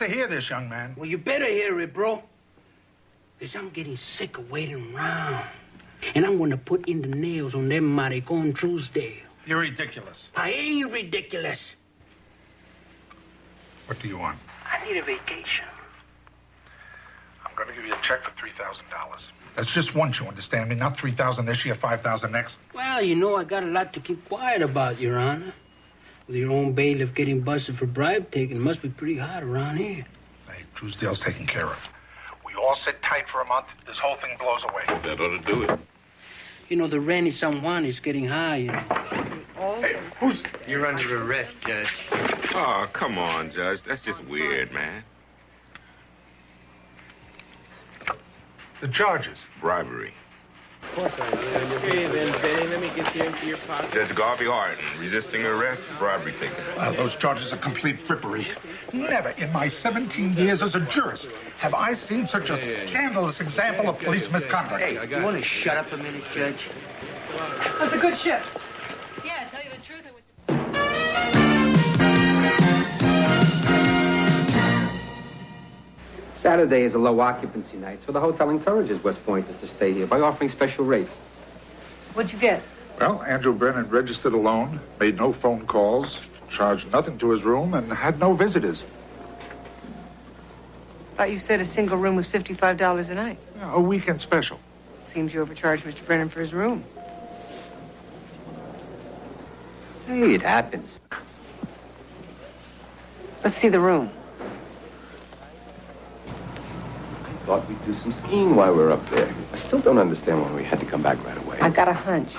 to hear this, young man. Well, you better hear it, bro. Because I'm getting sick of waiting around. And I'm going to put in the nails on them maricon Truesdale. You're ridiculous. I ain't ridiculous. What do you want? I need a vacation. I'm going to give you a check for $3,000. That's just once, you understand me? Not 3,000 this year, 5,000 next. Well, you know, I got a lot to keep quiet about, Your Honor. With your own bailiff getting busted for bribe taking, it must be pretty hot around here. Hey, Truesdale's taken care of. We all sit tight for a month. This whole thing blows away. That ought to do it. You know, the rent in San Juan is getting high, you know. Hey, who's... You're under arrest, Judge. Oh, come on, Judge. That's just weird, man. The charges? Bribery. Of course I will. Here then, Benny. Let me get you into your pocket. Judge Garvey Harden, resisting arrest, bribery taken. Those charges are complete frippery. Never in my 17 years as a jurist have I seen such a scandalous example of police misconduct. Hey, you want to shut up a minute, Judge? That was a good shift. Yeah, to tell you the truth, it was... Saturday is a low occupancy night, so the hotel encourages West Pointers to stay here by offering special rates. What'd you get? Well, Andrew Brennan registered alone, made no phone calls, charged nothing to his room, and had no visitors. Thought you said a single room was $55 a night. Yeah, a weekend special. Seems you overcharged Mr. Brennan for his room. Hey, it happens. Let's see the room. Thought we'd do some skiing while we were up there. I still don't understand why we had to come back right away. I got a hunch.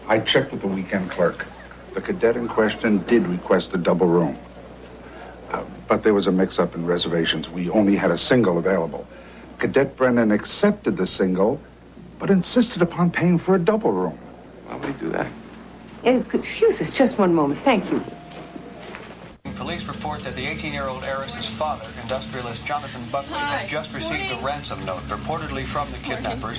I checked with the weekend clerk. The cadet in question did request a double room. But there was a mix-up in reservations. We only had a single available. Cadet Brennan accepted the single, but insisted upon paying for a double room. Why would he do that? Excuse us just one moment. Thank you. Police report that the 18-year-old heiress's father, industrialist Jonathan Buckley, has just received a ransom note, reportedly from the kidnappers.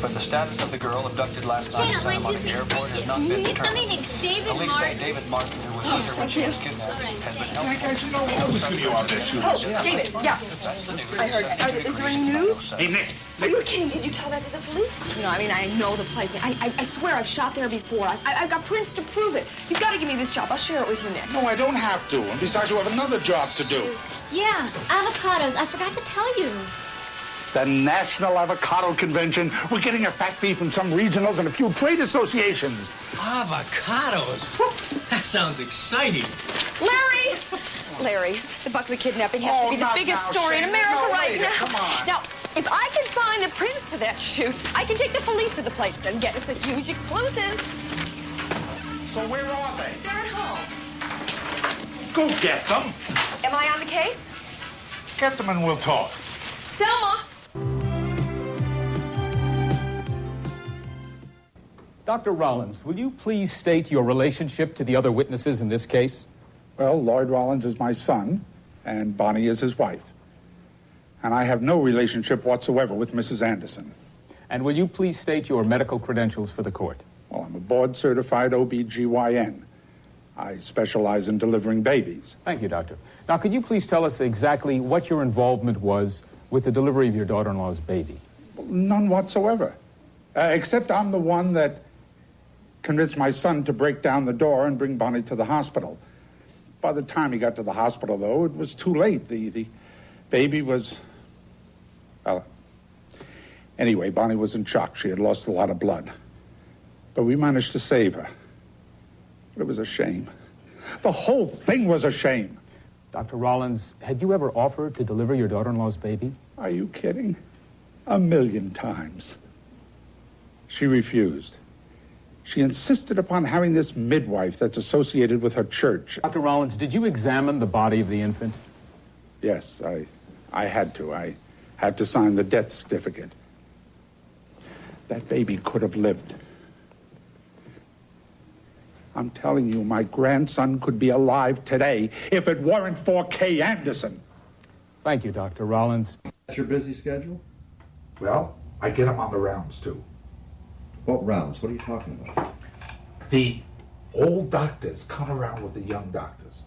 But the status of the girl abducted last night in Santa Monica Airport has not been determined. Police say David Martin, who was with her when she was kidnapped, has been held. I was with you on this shooting. Oh, David, yeah. That's the news. I heard. Is there any news? Hey, Nick. Are you kidding? Did you tell that to the police? You know, I mean, I know the place. I swear I've shot there before. I've got prints to prove it. You've got to give me this job. I'll share it with you, Nick. No, I don't have to. And besides, you have another job to do. Yeah, avocados. I forgot to tell you. The National Avocado Convention. We're getting a fact fee from some regionals and a few trade associations. Avocados? That sounds exciting. Larry, the Buckley kidnapping has to be the biggest story in America right now. Come on. Now, if I can find the prints to that shoot, I can take the police to the place and get us a huge exclusive. So where are they? They're at home. Go get them. Am I on the case? Get them and we'll talk. Selma! Dr. Rollins, will you please state your relationship to the other witnesses in this case? Well, Lloyd Rollins is my son, and Bonnie is his wife. And I have no relationship whatsoever with Mrs. Anderson. And will you please state your medical credentials for the court? Well, I'm a board-certified OB/GYN. I specialize in delivering babies. Thank you, Doctor. Now, could you please tell us exactly what your involvement was with the delivery of your daughter-in-law's baby? Well, none whatsoever. Except I'm the one that convinced my son to break down the door and bring Bonnie to the hospital. By the time he got to the hospital, though, it was too late. The baby was... Well, anyway, Bonnie was in shock. She had lost a lot of blood. But we managed to save her. But it was a shame. The whole thing was a shame. Dr. Rollins, had you ever offered to deliver your daughter-in-law's baby? Are you kidding? 1,000,000 times. She refused. She insisted upon having this midwife that's associated with her church. Dr. Rollins, did you examine the body of the infant? Yes, I had to. I had to sign the death certificate. That baby could have lived. I'm telling you, my grandson could be alive today if it weren't for Kay Anderson. Thank you, Dr. Rollins. That's your busy schedule? Well, I get him on the rounds, too. What rounds? What are you talking about? The old doctors come around with the young doctors.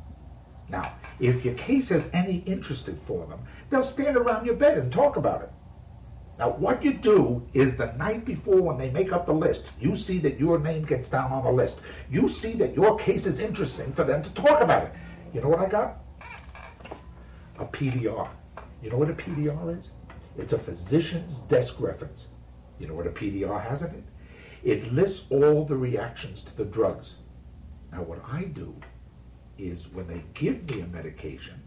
Now, if your case has any interest for them, they'll stand around your bed and talk about it. Now, what you do is the night before when they make up the list, you see that your name gets down on the list. You see that your case is interesting for them to talk about it. You know what I got? A PDR. You know what a PDR is? It's a physician's desk reference. You know what a PDR has in it? It lists all the reactions to the drugs. Now, what I do is when they give me a medication,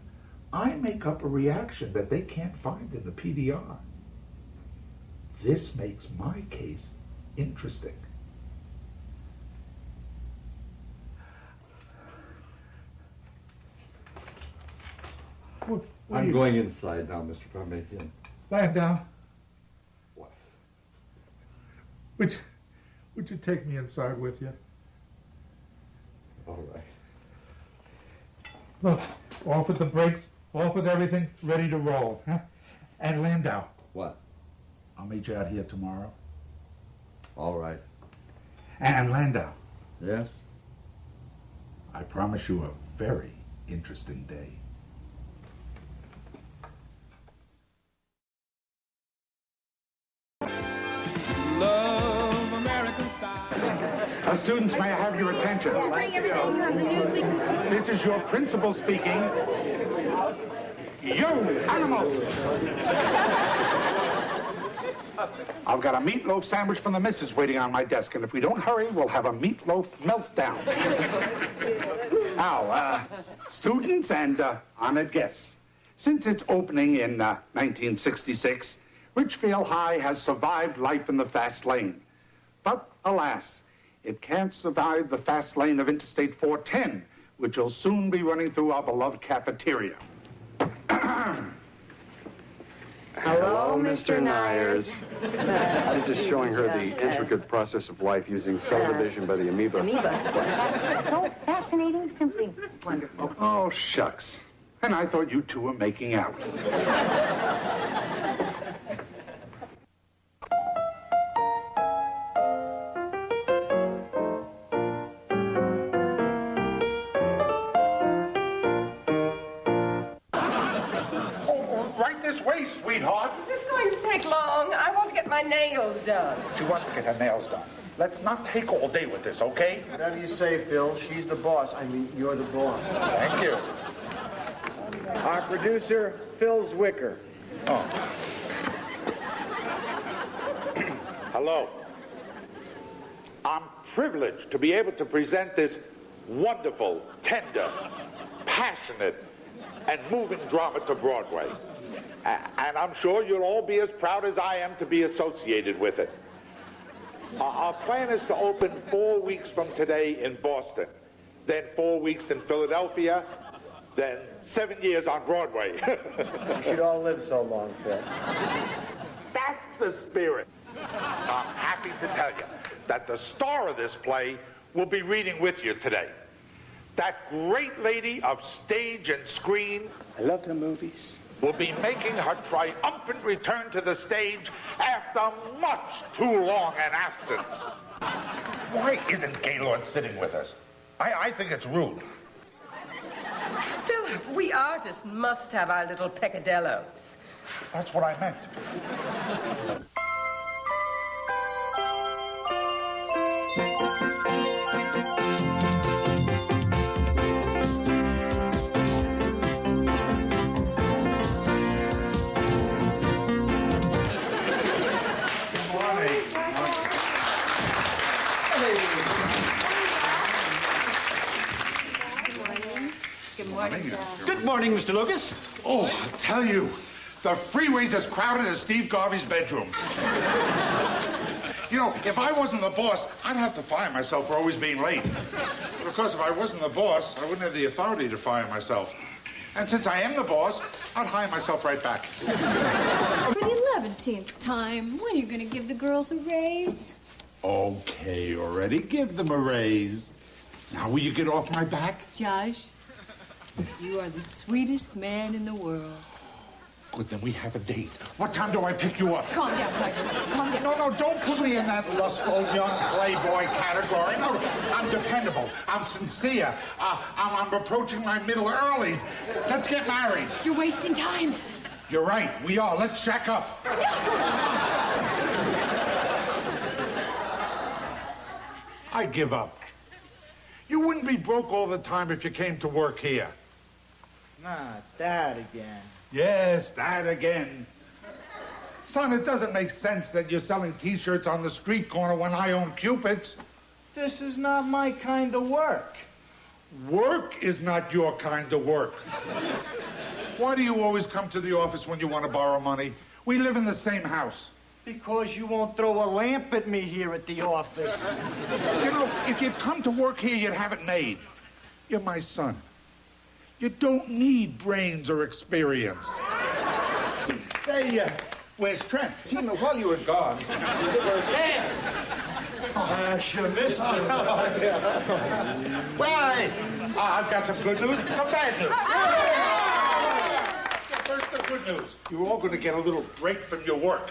I make up a reaction that they can't find in the PDR. This makes my case interesting. I'm going inside now, Mr. Parmatian. Landau. What? Would you take me inside with you? All right. Look, off with the brakes, off with everything, ready to roll, huh? And Landau. What? I'll meet you out here tomorrow. All right. And Landau. Yes? I promise you a very interesting day. Love American style. Students, may I have your attention? This is your principal speaking. You animals! I've got a meatloaf sandwich from the missus waiting on my desk, and if we don't hurry, we'll have a meatloaf meltdown. Now, students and honored guests, since its opening in 1966, Richfield High has survived life in the fast lane. But alas, it can't survive the fast lane of Interstate 410, which will soon be running through our beloved cafeteria. Hello, Mr. Nyers. I'm just showing her the intricate process of life using cell division by the amoeba. That's so fascinating, simply wonderful. Oh, shucks. And I thought you two were making out. This way, sweetheart. Is this going to take long? I want to get my nails done. She wants to get her nails done. Let's not take all day with this, okay? Whatever you say, Phil. She's the boss. I mean, you're the boss. Thank you. Our producer, Phil Zwicker. Oh. Hello. I'm privileged to be able to present this wonderful, tender, passionate, and moving drama to Broadway. And I'm sure you'll all be as proud as I am to be associated with it. Our plan is to open 4 weeks from today in Boston, then 4 weeks in Philadelphia, then 7 years on Broadway. You should all live so long, Phil. That's the spirit. I'm happy to tell you that the star of this play will be reading with you today. That great lady of stage and screen. I loved her movies. Will be making her triumphant return to the stage after much too long an absence. Why isn't Gaylord sitting with us? I think it's rude. Philip, we artists must have our little peccadillos. That's what I meant. Good morning, Mr. Lucas. Oh, I'll tell you, the freeway's as crowded as Steve Garvey's bedroom. You know, if I wasn't the boss, I'd have to fire myself for always being late. But of course, if I wasn't the boss, I wouldn't have the authority to fire myself. And since I am the boss, I'd hire myself right back. For the 11th time, when are you going to give the girls a raise? Okay, already. Give them a raise. Now, will you get off my back? Josh, you are the sweetest man in the world. Good, then we have a date. What time do I pick you up? Calm down, Tiger. Calm down. No, don't put me in that lustful young playboy category. No, I'm dependable. I'm sincere. I'm approaching my middle earlies. Let's get married. You're wasting time. You're right. We are. Let's shack up. I give up. You wouldn't be broke all the time if you came to work here. Not that again. Yes, that again. Son, it doesn't make sense that you're selling T-shirts on the street corner when I own Cupid's. This is not my kind of work. Work is not your kind of work. Why do you always come to the office when you want to borrow money? We live in the same house. Because you won't throw a lamp at me here at the office. You know, if you'd come to work here, you'd have it made. You're my son. You don't need brains or experience. Say, where's Trent? Tina, while you were gone, you were there. I sure missed you. Well, I've got some good news and some bad news. First, the good news. You're all going to get a little break from your work.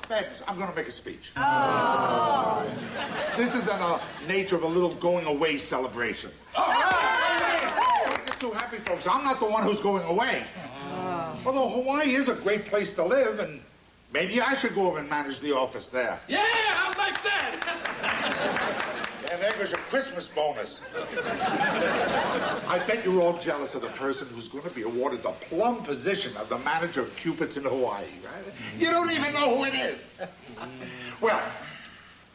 Bad news. I'm going to make a speech. This is in the nature of a little going away celebration. Don't get too happy, folks. I'm not the one who's going away. Although Hawaii is a great place to live, and maybe I should go over and manage the office there. Yeah, I like that. And there goes your Christmas bonus. I bet you're all jealous of the person who's going to be awarded the plum position of the manager of Cupid's in Hawaii, right? You don't even know who it is. Well,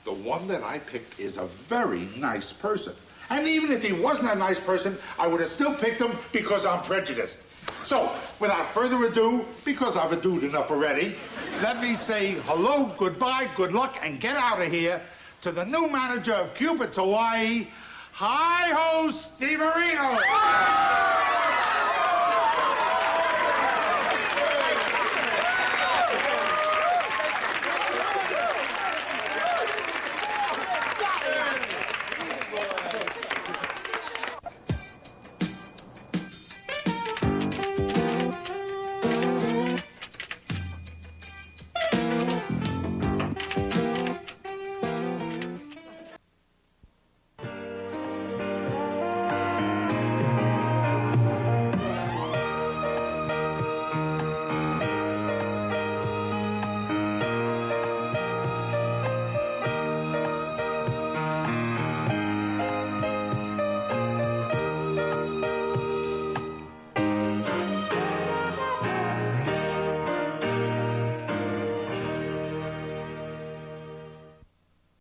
the one that I picked is a very nice person. And even if he wasn't a nice person, I would have still picked him because I'm prejudiced. So, without further ado, because I've adoed enough already, let me say hello, goodbye, good luck, and get out of here to the new manager of Cupid's Hawaii, Hi-Ho Steve Marino.